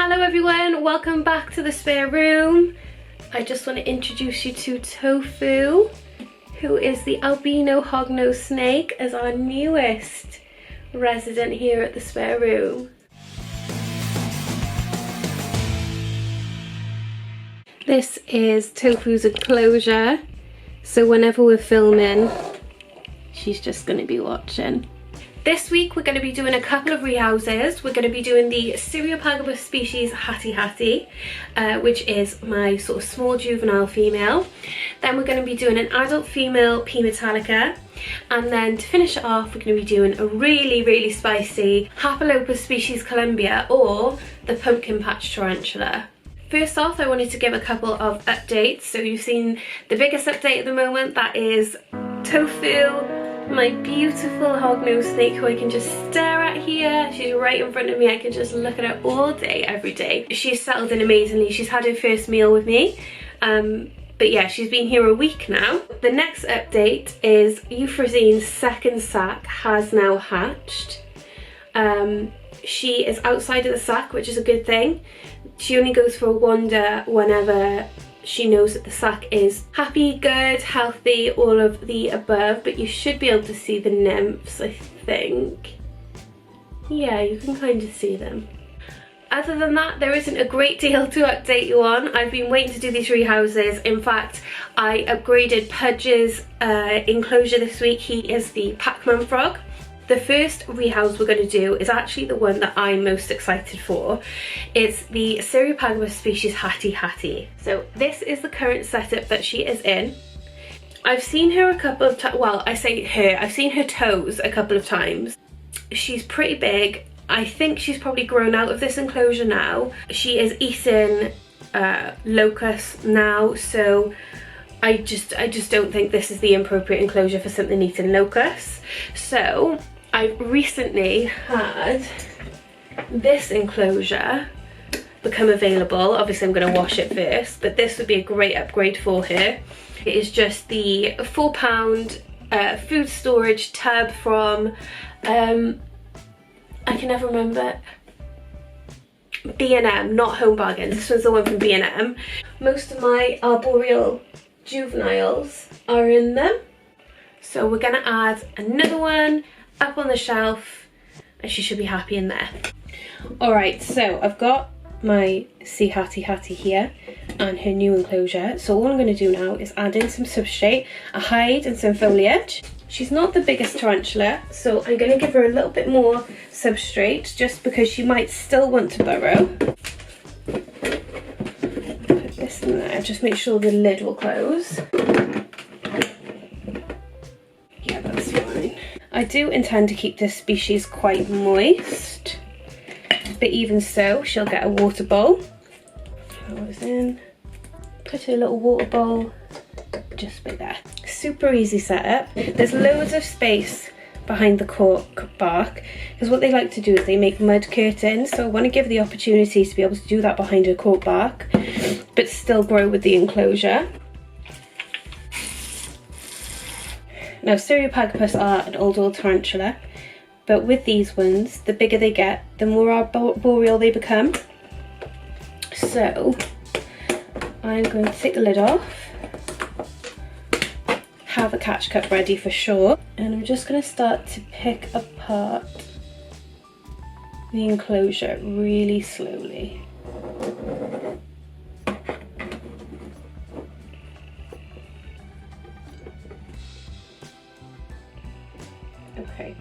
Hello everyone, welcome back to the spare room. I just want to introduce you to Tofu, who is the albino hognose snake, as our newest resident here at the spare room. This is Tofu's enclosure, so whenever we're filming, she's just going to be watching. This week we're going to be doing a couple of rehouses. We're going to be doing the Cyriopagopus species Hati, which is my sort of small juvenile female. Then we're going to be doing an adult female P. metallica. And then to finish it off, we're going to be doing a really spicy Hapolopus species Colombia, or the pumpkin patch tarantula. First off, I wanted to give a couple of updates. So you've seen the biggest update at the moment, that is Tofu, my beautiful hognose snake, who I can just stare at here. She's right in front of me. I can just look at her all day, every day. She's settled in amazingly. She's had her first meal with me. But yeah, she's been here a week now. The next update is Euphrosine's second sac has now hatched. She is outside of the sac, which is a good thing. She only goes for a wander whenever she knows that the sac is happy, good, healthy, all of the above, but you should be able to see the nymphs, I think. Yeah, you can kind of see them. Other than that, there isn't a great deal to update you on. I've been waiting to do these rehouses. In fact, I upgraded Pudge's enclosure this week. He is the Pac-Man frog. The first rehouse we're going to do is actually the one that I'm most excited for. It's the Cyriopagopus species Hati. So this is the current setup that she is in. I've seen her a couple of times. Well, I say her, I've seen her toes a couple of times. She's pretty big. I think she's probably grown out of this enclosure now. She is eating locusts now, so I just don't think this is the appropriate enclosure for something eating locusts. So I've recently had this enclosure become available. Obviously I'm going to wash it first, but this would be a great upgrade for her. It is just the £4 food storage tub from I can never remember, B&M, not Home Bargains. This one's the one from B&M. Most of my arboreal juveniles are in them, so we're gonna add another one up on the shelf, and she should be happy in there. All right, so I've got my Hati here and her new enclosure. So all I'm going to do now is add in some substrate, a hide and some foliage. She's not the biggest tarantula, so I'm going to give her a little bit more substrate just because she might still want to burrow. Put this in there, just make sure the lid will close. Yeah, that's fine. I do intend to keep this species quite moist, but even so, she'll get a water bowl. Flowers in, put her little water bowl just by there. Super easy setup. There's loads of space behind the cork bark, because what they like to do is they make mud curtains, so I want to give the opportunity to be able to do that behind her cork bark, but still grow with the enclosure. Now, Cyriopagopus are an old tarantula, but with these ones, the bigger they get, the more arboreal they become. So I'm going to take the lid off, have a catch cup ready for sure, and I'm just going to start to pick apart the enclosure really slowly. Okay.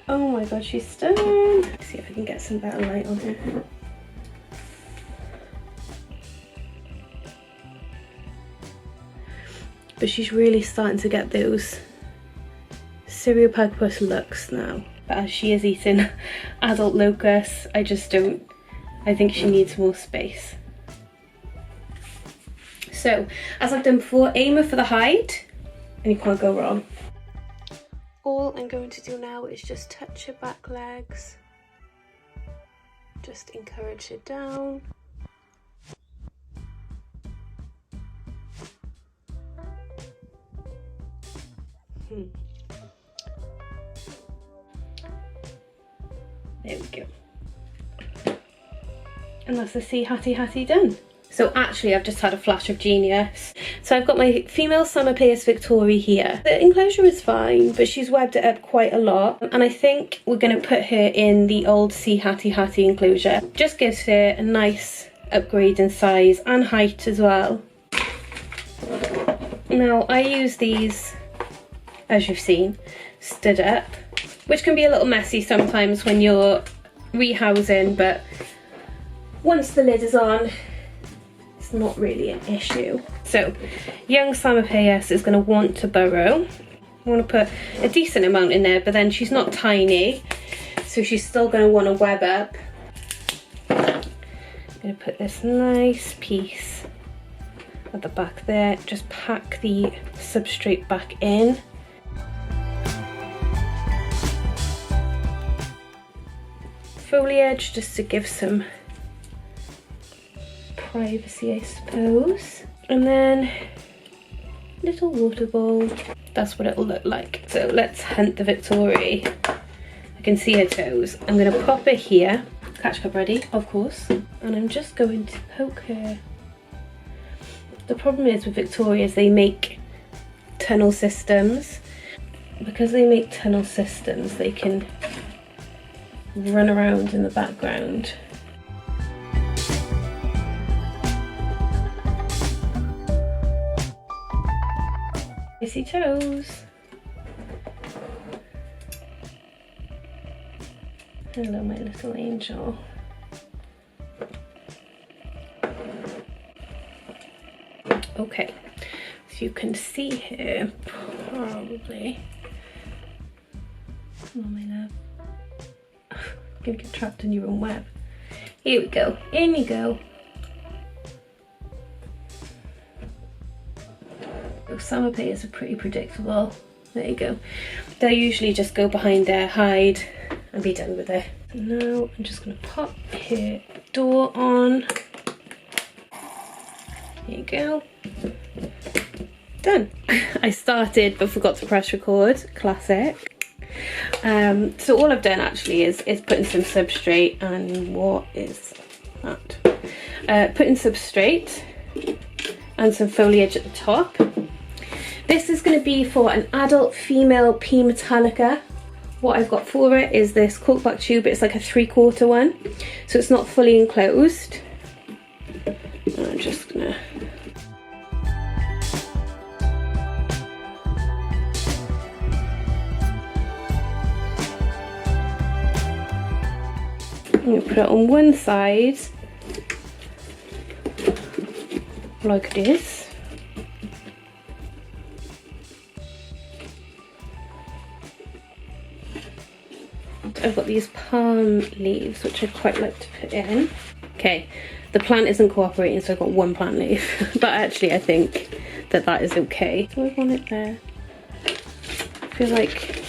Oh my god, she's stunning. Let's see if I can get some better light on her. But she's really starting to get those Cyriopagopus looks now. But as she is eating adult locusts, I think she needs more space. So, as I've done before, aim her for the hide, and you can't go wrong. All I'm going to do now is just touch her back legs, just encourage her down. There we go. And that's the sea Hati done. So actually I've just had a flash of genius. So I've got my female Psalmopoeus victori here. The enclosure is fine, but she's webbed it up quite a lot. And I think we're going to put her in the old sea Hati enclosure. Just gives her a nice upgrade in size and height as well. Now I use these, as you've seen, stood up, which can be a little messy sometimes when you're rehousing, but once the lid is on, it's not really an issue. So young Psalmopoeus is going to want to burrow. I want to put a decent amount in there, but then she's not tiny, so she's still going to want to web up. I'm going to put this nice piece at the back there, just pack the substrate back in. Foliage just to give some privacy, I suppose. And then little water bowl. That's what it'll look like. So let's hunt the victori. I can see her toes. I'm going to pop her here. Catch cup ready, of course. And I'm just going to poke her. The problem is with victori is they make tunnel systems. Because they make tunnel systems, they can run around in the background. Kissy toes. Hello, my little angel. Okay, so you can see here, probably. Oh my love. You're gonna get trapped in your own web. Here we go. In you go. Psalmopoeus are pretty predictable. There you go. They'll usually just go behind their hide and be done with it. So now I'm just going to pop her door on. There you go. Done. I started but forgot to press record. Classic. So all I've done actually is putting some substrate, and what is that? Putting substrate and some foliage at the top. This is going to be for an adult female P. metallica. What I've got for it is this corkback tube. It's like a 3/4 one, so it's not fully enclosed. And I'm just gonna put it on one side like this. I've got these palm leaves which I'd quite like to put in. Okay, the plant isn't cooperating, so I've got one plant leaf. But actually I think that that is okay. Do I want it there? I feel like...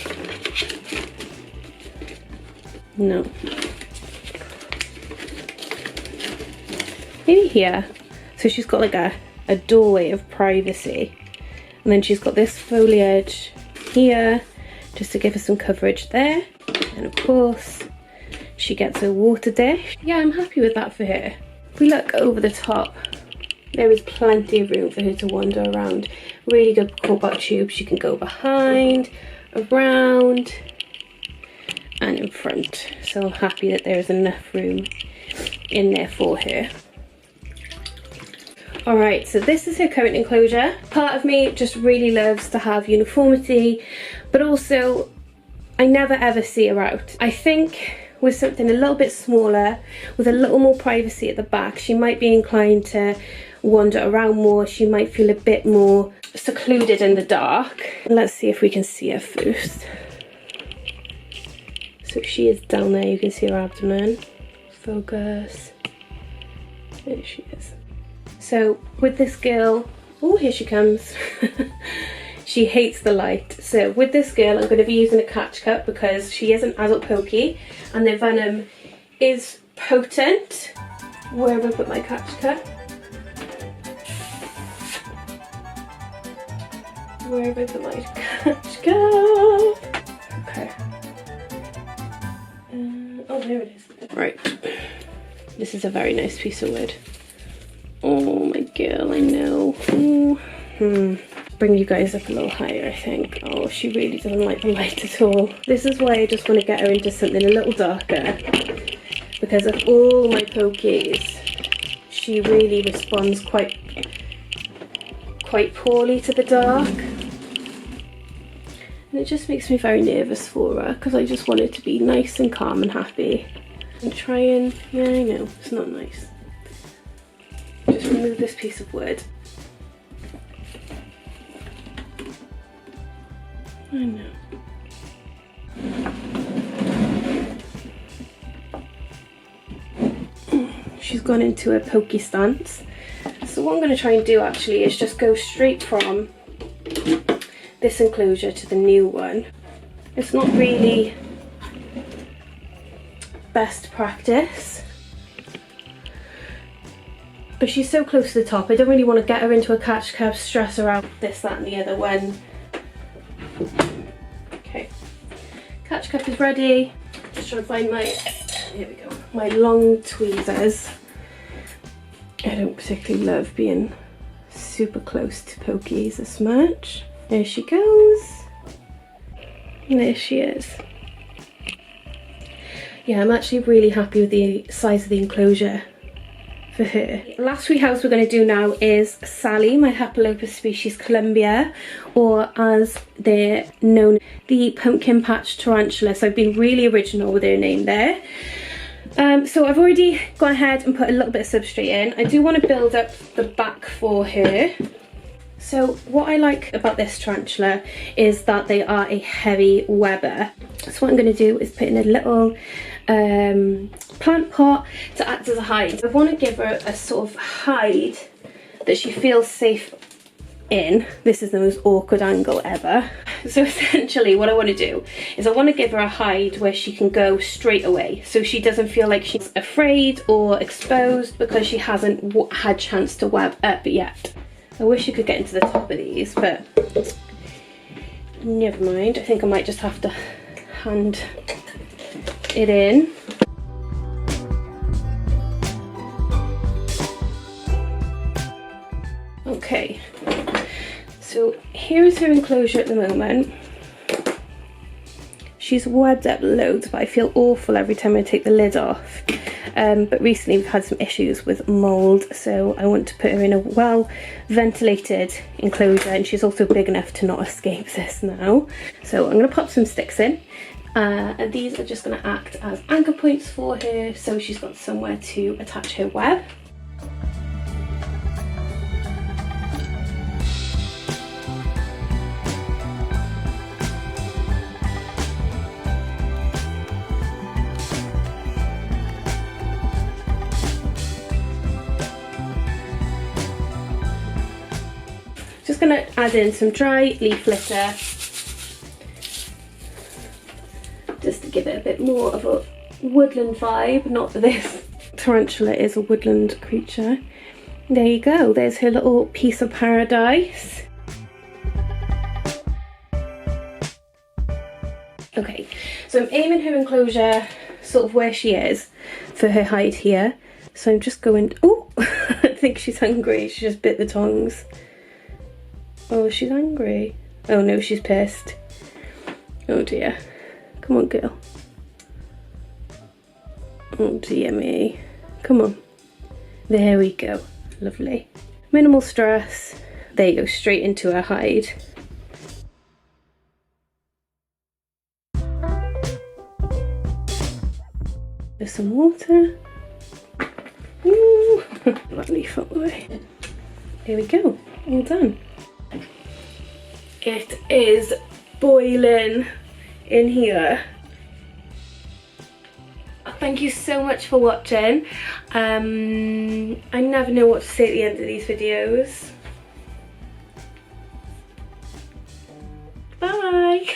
no. Maybe here. So she's got like a doorway of privacy. And then she's got this foliage here, just to give her some coverage there. And of course, she gets a water dish. Yeah, I'm happy with that for her. If we look over the top, there is plenty of room for her to wander around. Really good corkback tube. She can go behind, around, and in front. So I'm happy that there is enough room in there for her. Alright, so this is her current enclosure. Part of me just really loves to have uniformity, but also I never ever see her out. I think with something a little bit smaller, with a little more privacy at the back, she might be inclined to wander around more. She might feel a bit more secluded in the dark. Let's see if we can see her first. So she is down there, you can see her abdomen. Focus. There she is. So with this girl, oh, here she comes. She hates the light. So with this girl, I'm going to be using a catch cup because she is an adult pokey and their venom is potent. Where have I put my catch cup? Where have I put my catch cup? Okay. Oh, there it is. Right. This is a very nice piece of wood. Oh my girl, I know. Ooh. Bring you guys up a little higher, I think. Oh, she really doesn't like the light at all. This is why I just want to get her into something a little darker, because of all my pokies, she really responds quite poorly to the dark. And it just makes me very nervous for her, because I just want her to be nice and calm and happy. And try and, yeah, I know, it's not nice. Just remove this piece of wood. I know. She's gone into a pokey stance. So what I'm going to try and do actually is just go straight from this enclosure to the new one. It's not really best practice, but she's so close to the top. I don't really want to get her into a catch cup, stress her out, this, that and the other one. Okay, catch cup is ready. Just trying to find my, here we go, my long tweezers. I don't particularly love being super close to pokies this much. There she goes. And there she is. Yeah, I'm actually really happy with the size of the enclosure for her. Last rehouse we're going to do now is Sally, my Hapolopus species Colombia, or as they're known, the pumpkin patch tarantula. So I've been really original with her name there. So I've already gone ahead and put a little bit of substrate in. I do want to build up the back for her. So what I like about this tarantula is that they are a heavy webber. So what I'm going to do is put in a little plant pot to act as a hide. I want to give her a sort of hide that she feels safe in. This is the most awkward angle ever. So essentially what I want to do is I want to give her a hide where she can go straight away, so she doesn't feel like she's afraid or exposed because she hasn't had chance to web up yet. I wish you could get into the top of these, but never mind. I think I might just have to hand it in. Okay, so here's her enclosure at the moment. She's webbed up loads, but I feel awful every time I take the lid off. But recently we've had some issues with mould, so I want to put her in a well ventilated enclosure, and she's also big enough to not escape this now. So I'm going to pop some sticks in, and these are just going to act as anchor points for her, so she's got somewhere to attach her web. Just going to add in some dry leaf litter just to give it a bit more of a woodland vibe. Not that this tarantula is a woodland creature. There you go, there's her little piece of paradise. Okay, so I'm aiming her enclosure sort of where she is for her hide here. So I'm just going, oh, I think she's hungry. She just bit the tongs. Oh, she's angry. Oh no, she's pissed. Oh dear. Come on, girl. Oh dear me. Come on. There we go. Lovely. Minimal stress. There you go, straight into her hide. There's some water. Ooh. That leaf up the way. Here we go. All done. It is boiling in here. Thank you so much for watching. I never know what to say at the end of these videos. Bye!